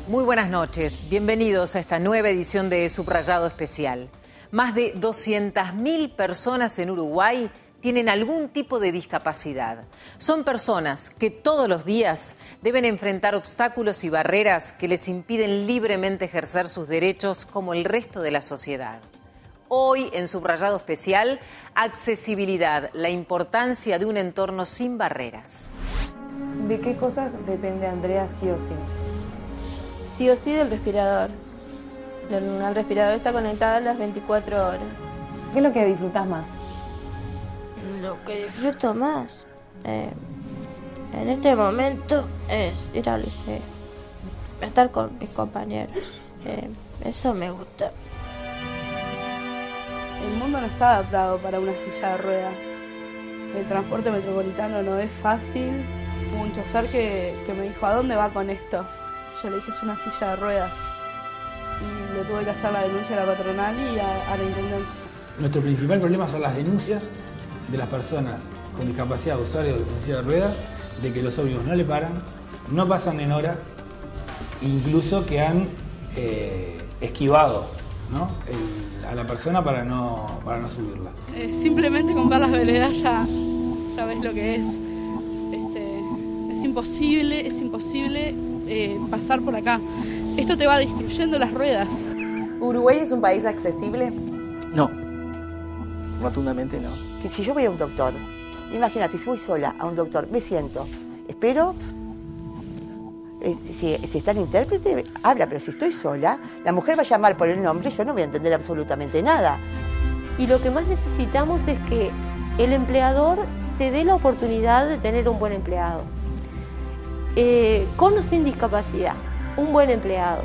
Muy buenas noches, bienvenidos a esta nueva edición de Subrayado Especial. Más de 200.000 personas en Uruguay tienen algún tipo de discapacidad. Son personas que todos los días deben enfrentar obstáculos y barreras que les impiden libremente ejercer sus derechos como el resto de la sociedad. Hoy, en Subrayado Especial, accesibilidad, la importancia de un entorno sin barreras. ¿De qué cosas depende Andrea sí o sí? Sí o sí del respirador. El respirador está conectado a las 24 horas. ¿Qué es lo que disfrutas más? Lo que disfruto más en este momento es ir al liceo, estar con mis compañeros. Eso me gusta. El mundo no está adaptado para una silla de ruedas. El transporte metropolitano no es fácil. Hubo un chofer que me dijo, ¿a dónde va con esto? Yo le dije, es una silla de ruedas. Y le tuve que hacer la denuncia a la patronal y a la intendencia. Nuestro principal problema son las denuncias de las personas con discapacidad, usuarios de silla de ruedas, de que los ómnibus no le paran, no pasan en hora, incluso que han esquivado, ¿no?, a la persona para no subirla. Simplemente con ver las veredas ya ves lo que es. Es imposible pasar por acá. Esto te va destruyendo las ruedas. ¿Uruguay es un país accesible? No, rotundamente no. Que si yo voy a un doctor, imagínate, si voy sola a un doctor, me siento, espero, si está el intérprete, habla, pero si estoy sola, la mujer va a llamar por el nombre y yo no voy a entender absolutamente nada. Y lo que más necesitamos es que el empleador se dé la oportunidad de tener un buen empleado. Con o sin discapacidad, un buen empleado.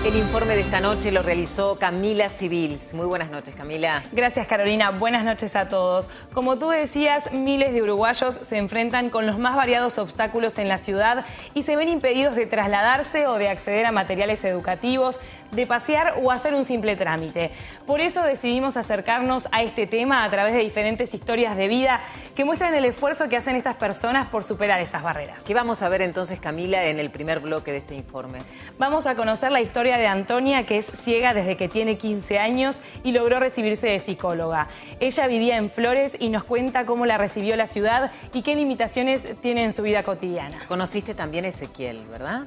El informe de esta noche lo realizó Camila Civils. Muy buenas noches, Camila. Gracias, Carolina. Buenas noches a todos. Como tú decías, miles de uruguayos se enfrentan con los más variados obstáculos en la ciudad y se ven impedidos de trasladarse o de acceder a materiales educativos, de pasear o hacer un simple trámite. Por eso decidimos acercarnos a este tema a través de diferentes historias de vida que muestran el esfuerzo que hacen estas personas por superar esas barreras. ¿Qué vamos a ver entonces, Camila, en el primer bloque de este informe? Vamos a conocer la historia de Antonia, que es ciega desde que tiene 15 años y logró recibirse de psicóloga. Ella vivía en Flores y nos cuenta cómo la recibió la ciudad y qué limitaciones tiene en su vida cotidiana. Conociste también a Ezequiel, ¿verdad?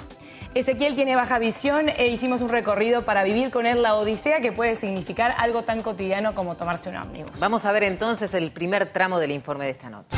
Ezequiel tiene baja visión e hicimos un recorrido para vivir con él la odisea que puede significar algo tan cotidiano como tomarse un ómnibus. Vamos a ver entonces el primer tramo del informe de esta noche.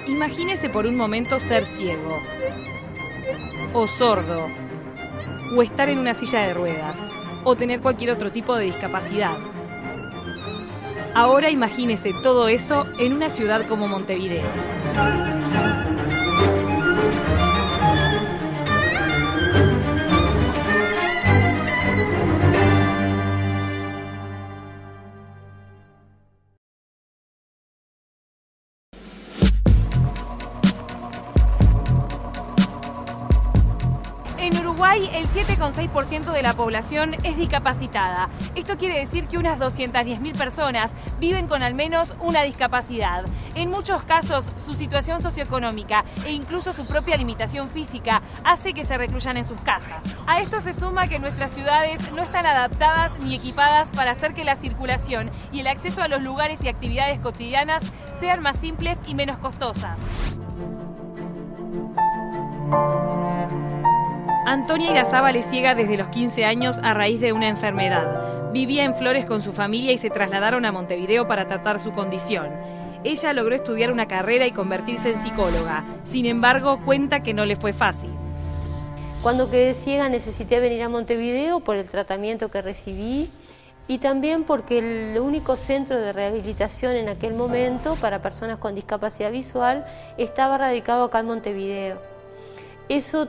Imagínese por un momento ser ciego, o sordo, o estar en una silla de ruedas, o tener cualquier otro tipo de discapacidad. Ahora imagínese todo eso en una ciudad como Montevideo. En Uruguay, el 7,6% de la población es discapacitada. Esto quiere decir que unas 210.000 personas viven con al menos una discapacidad. En muchos casos, su situación socioeconómica e incluso su propia limitación física hace que se recluyan en sus casas. A esto se suma que nuestras ciudades no están adaptadas ni equipadas para hacer que la circulación y el acceso a los lugares y actividades cotidianas sean más simples y menos costosas. Antonia Irazábal es ciega desde los 15 años a raíz de una enfermedad. Vivía en Flores con su familia y se trasladaron a Montevideo para tratar su condición. Ella logró estudiar una carrera y convertirse en psicóloga. Sin embargo, cuenta que no le fue fácil. Cuando quedé ciega necesité venir a Montevideo por el tratamiento que recibí y también porque el único centro de rehabilitación en aquel momento para personas con discapacidad visual estaba radicado acá en Montevideo. Eso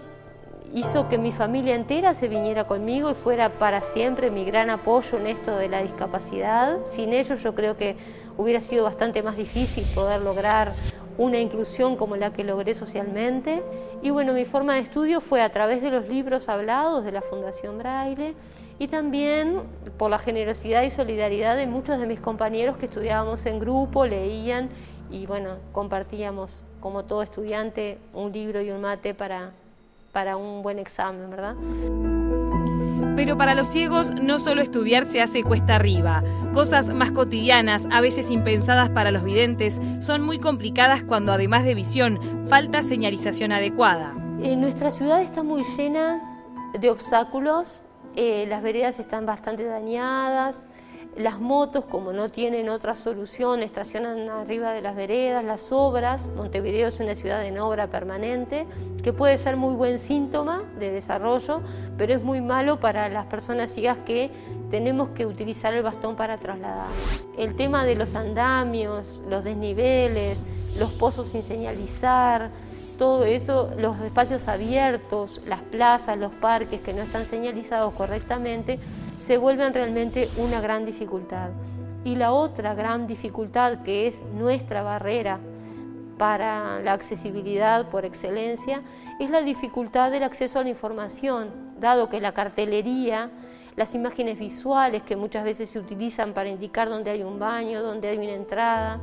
hizo que mi familia entera se viniera conmigo y fuera para siempre mi gran apoyo en esto de la discapacidad. Sin ellos yo creo que hubiera sido bastante más difícil poder lograr una inclusión como la que logré socialmente. Y bueno, mi forma de estudio fue a través de los libros hablados de la Fundación Braille y también por la generosidad y solidaridad de muchos de mis compañeros que estudiábamos en grupo, leían y bueno, compartíamos como todo estudiante un libro y un mate para un buen examen, ¿verdad? Pero para los ciegos no solo estudiar se hace cuesta arriba. Cosas más cotidianas, a veces impensadas para los videntes, son muy complicadas cuando además de visión falta señalización adecuada. Nuestra ciudad está muy llena de obstáculos, las veredas están bastante dañadas, las motos, como no tienen otra solución, estacionan arriba de las veredas, las obras. Montevideo es una ciudad en obra permanente, que puede ser muy buen síntoma de desarrollo, pero es muy malo para las personas ciegas que tenemos que utilizar el bastón para trasladar. El tema de los andamios, los desniveles, los pozos sin señalizar, todo eso, los espacios abiertos, las plazas, los parques que no están señalizados correctamente, se vuelven realmente una gran dificultad. Y la otra gran dificultad, que es nuestra barrera para la accesibilidad por excelencia, es la dificultad del acceso a la información, dado que la cartelería, las imágenes visuales que muchas veces se utilizan para indicar dónde hay un baño, dónde hay una entrada,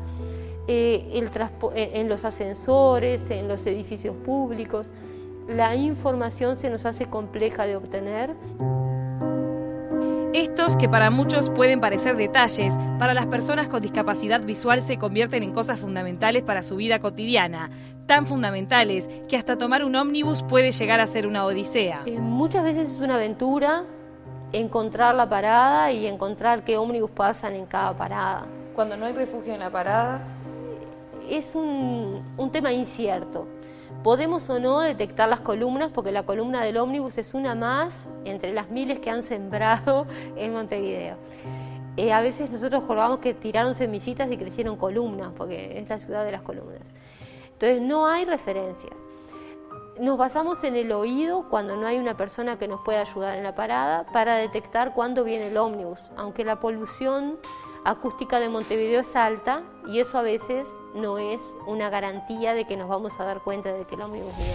en los ascensores, en los edificios públicos, la información se nos hace compleja de obtener. Estos, que para muchos pueden parecer detalles, para las personas con discapacidad visual se convierten en cosas fundamentales para su vida cotidiana, tan fundamentales que hasta tomar un ómnibus puede llegar a ser una odisea. Muchas veces es una aventura encontrar la parada y encontrar qué ómnibus pasan en cada parada. Cuando no hay refugio en la parada, es un tema incierto. Podemos o no detectar las columnas, porque la columna del ómnibus es una más entre las miles que han sembrado en Montevideo. A veces nosotros jugamos que tiraron semillitas y crecieron columnas, porque es la ciudad de las columnas. Entonces no hay referencias. Nos basamos en el oído cuando no hay una persona que nos pueda ayudar en la parada para detectar cuándo viene el ómnibus, aunque la polución acústica de Montevideo es alta y eso a veces no es una garantía de que nos vamos a dar cuenta de que el ómnibus viene.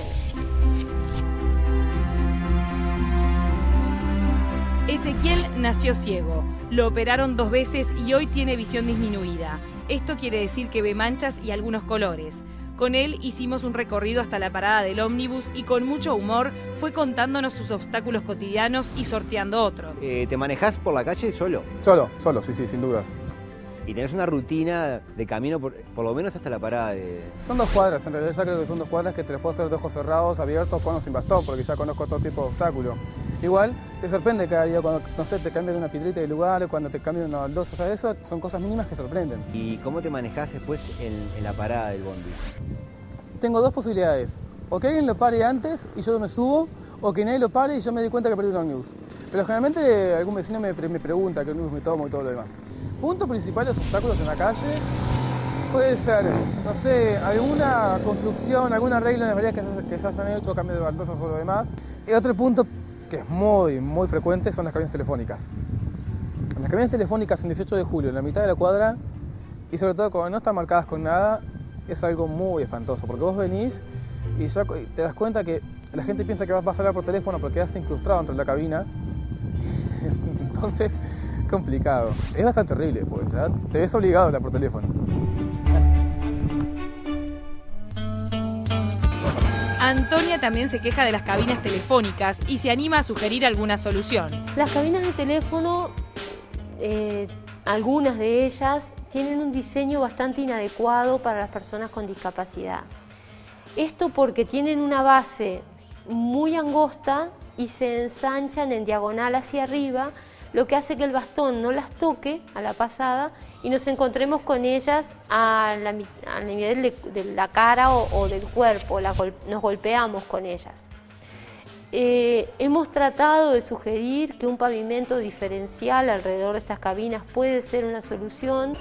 Ezequiel nació ciego, lo operaron 2 veces y hoy tiene visión disminuida. Esto quiere decir que ve manchas y algunos colores. Con él hicimos un recorrido hasta la parada del ómnibus y con mucho humor fue contándonos sus obstáculos cotidianos y sorteando otros. ¿Te manejás por la calle solo? Solo, sí, sin dudas. ¿Y tenés una rutina de camino por lo menos hasta la parada de...? Son 2 cuadras, en realidad ya creo que son 2 cuadras que te las puedo hacer de ojos cerrados, abiertos, con o sin bastón, porque ya conozco todo tipo de obstáculos. Igual, te sorprende cada día cuando, no sé, te cambian una piedrita de lugar, cuando te cambian una baldosa, o sea, eso son cosas mínimas que sorprenden. ¿Y cómo te manejás después en la parada del bondi? Tengo 2 posibilidades, o que alguien lo pare antes y yo me subo, o que nadie lo pare y yo me doy cuenta que perdí un ómnibus. Pero generalmente algún vecino me pregunta qué ómnibus me tomo y todo lo demás. Punto principal, los obstáculos en la calle, puede ser, no sé, alguna construcción, algún arreglo en las veredas que se hayan hecho, cambio de baldosas o lo demás. Y otro punto que es muy frecuente son las cabinas telefónicas. Las cabinas telefónicas en 18 de julio, en la mitad de la cuadra, y sobre todo cuando no están marcadas con nada, es algo muy espantoso, porque vos venís y ya te das cuenta que la gente piensa que vas a hablar por teléfono porque quedás incrustado dentro de la cabina. Entonces, complicado. Es bastante terrible, porque ya te ves obligado a hablar por teléfono. Antonia también se queja de las cabinas telefónicas y se anima a sugerir alguna solución. Las cabinas de teléfono, algunas de ellas, tienen un diseño bastante inadecuado para las personas con discapacidad. Esto porque tienen una base muy angosta y se ensanchan en diagonal hacia arriba, lo que hace que el bastón no las toque a la pasada y nos encontremos con ellas al nivel de la cara o del cuerpo, nos golpeamos con ellas. Hemos tratado de sugerir que un pavimento diferencial alrededor de estas cabinas puede ser una solución.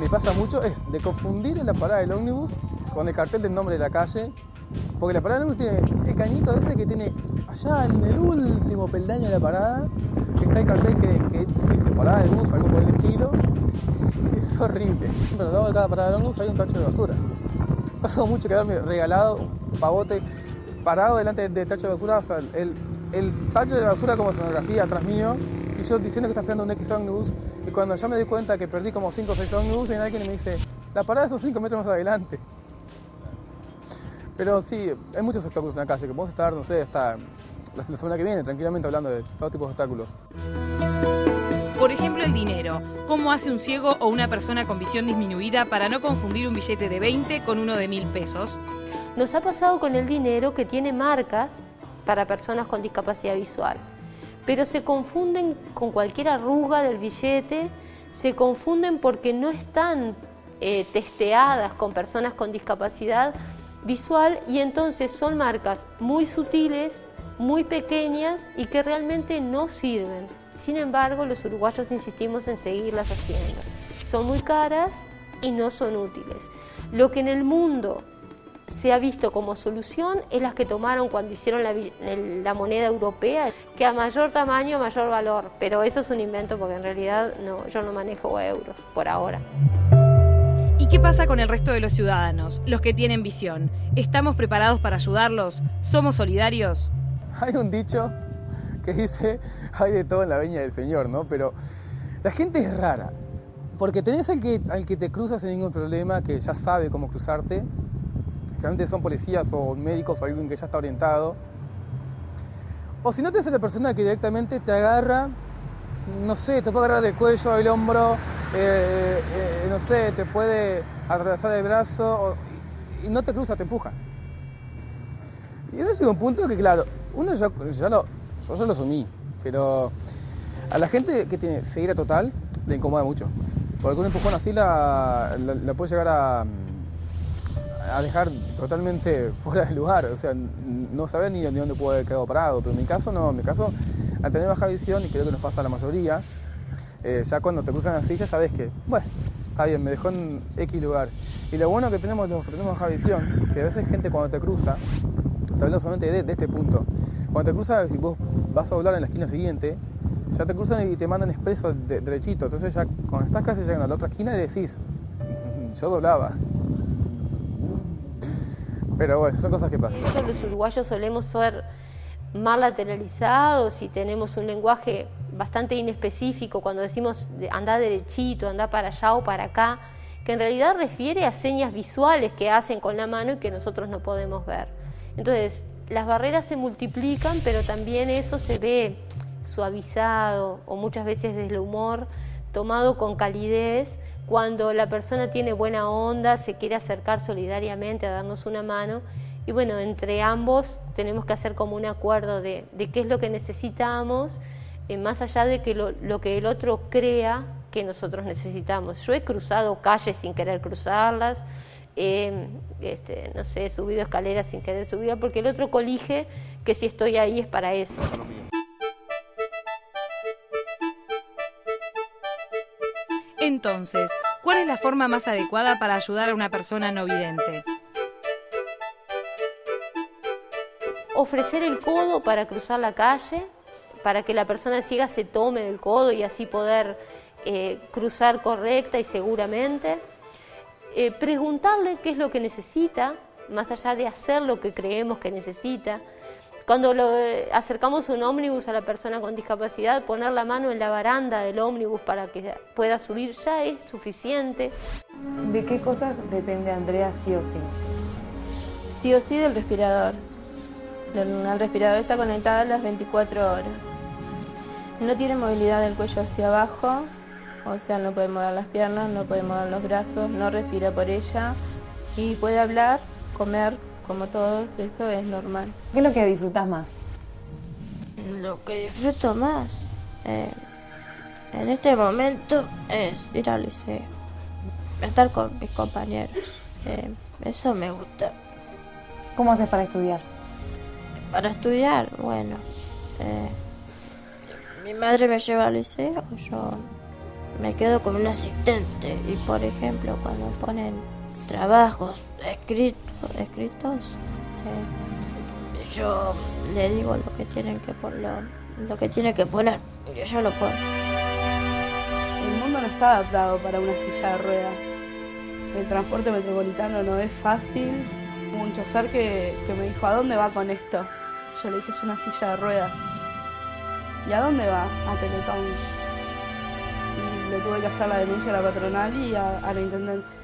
que pasa mucho es de confundir en la parada del ómnibus con el cartel del nombre de la calle, porque la parada del ómnibus tiene el cañito ese que tiene allá en el último peldaño de la parada, que está el cartel que dice parada de bus, algo por el estilo. Es horrible. Pero al lado de cada parada del ómnibus hay un tacho de basura. Pasó mucho quedarme regalado un pavote parado delante del tacho de basura, o sea, el tacho de basura como escenografía atrás mío, y yo diciendo que está esperando un X ómnibus, y cuando ya me di cuenta que perdí como 5 o 6 ómnibus, viene alguien y me dice, la parada esos 5 metros más adelante. Pero sí, hay muchos obstáculos en la calle, que podemos estar, no sé, hasta la semana que viene, tranquilamente hablando de todo tipo de obstáculos. Por ejemplo, el dinero. ¿Cómo hace un ciego o una persona con visión disminuida para no confundir un billete de 20 con uno de 1.000 pesos? Nos ha pasado con el dinero que tiene marcas para personas con discapacidad visual, pero se confunden con cualquier arruga del billete, se confunden porque no están testeadas con personas con discapacidad visual y entonces son marcas muy sutiles, muy pequeñas y que realmente no sirven. Sin embargo, los uruguayos insistimos en seguirlas haciendo. Son muy caras y no son útiles. Lo que en el mundo se ha visto como solución es las que tomaron cuando hicieron la moneda europea, que a mayor tamaño, mayor valor. Pero eso es un invento porque en realidad no, yo no manejo euros por ahora. ¿Y qué pasa con el resto de los ciudadanos, los que tienen visión? ¿Estamos preparados para ayudarlos? ¿Somos solidarios? Hay un dicho que dice, hay de todo en la viña del Señor, ¿no? Pero la gente es rara, porque tenés al que te cruzas sin ningún problema, que ya sabe cómo cruzarte, generalmente son policías o médicos o alguien que ya está orientado, o si no tenés a la persona que directamente te agarra, no sé, te puede agarrar del cuello, del hombro, no sé, te puede atravesar el brazo, y no te cruza, te empuja. Y ese llega un punto que, claro, uno yo ya lo asumí, pero a la gente que tiene ceguera total le incomoda mucho. Porque un empujón así la puede llegar a dejar totalmente fuera de lugar. O sea, no saber ni dónde puede haber quedado parado. Pero en mi caso no, en mi caso, al tener baja visión, y creo que nos pasa a la mayoría, ya cuando te cruzan así ya sabes que, bueno, está bien, me dejó en X lugar. Y lo bueno que tenemos los que tenemos baja visión, que a veces gente cuando te cruza, te hablo solamente de este punto. Cuando te cruzas, si vos vas a doblar en la esquina siguiente, ya te cruzan y te mandan expreso derechito. Entonces ya cuando estás casi llegando a la otra esquina le decís, yo doblaba. Pero bueno, son cosas que pasan. Los uruguayos solemos ser mal lateralizados y tenemos un lenguaje bastante inespecífico cuando decimos andá derechito, andá para allá o para acá, que en realidad refiere a señas visuales que hacen con la mano y que nosotros no podemos ver. Entonces, las barreras se multiplican, pero también eso se ve suavizado o muchas veces desde el humor, tomado con calidez, cuando la persona tiene buena onda, se quiere acercar solidariamente a darnos una mano. Y bueno, entre ambos tenemos que hacer como un acuerdo de qué es lo que necesitamos, más allá de que lo que el otro crea que nosotros necesitamos. Yo he cruzado calles sin querer cruzarlas, no sé, he subido escaleras sin querer subir, porque el otro colige que si estoy ahí es para eso. Entonces, ¿cuál es la forma más adecuada para ayudar a una persona no vidente? Ofrecer el codo para cruzar la calle, para que la persona ciega se tome del codo y así poder cruzar correcta y seguramente. Preguntarle qué es lo que necesita, más allá de hacer lo que creemos que necesita. Cuando acercamos un ómnibus a la persona con discapacidad, poner la mano en la baranda del ómnibus para que pueda subir ya es suficiente. ¿De qué cosas depende Andrea sí o sí? Sí o sí del respirador. El respirador está conectado a las 24 horas. No tiene movilidad del cuello hacia abajo, o sea, no puede mover las piernas, no puede mover los brazos, no respira por ella y puede hablar, comer, como todos, eso es normal. ¿Qué es lo que disfrutas más? Lo que disfruto más en este momento es ir al liceo, estar con mis compañeros, eso me gusta. ¿Cómo haces para estudiar? Para estudiar, bueno, mi madre me lleva al liceo, yo me quedo con un asistente. Y por ejemplo, cuando ponen trabajos escritos, yo le digo lo que tienen que lo que tiene que poner y ella lo pone. El mundo no está adaptado para una silla de ruedas. El transporte metropolitano no es fácil. Hubo un chofer que me dijo, ¿a dónde va con esto? Yo le dije, es una silla de ruedas. ¿Y a dónde va? A Teletón. Y le tuve que hacer la denuncia a la patronal y a la intendencia.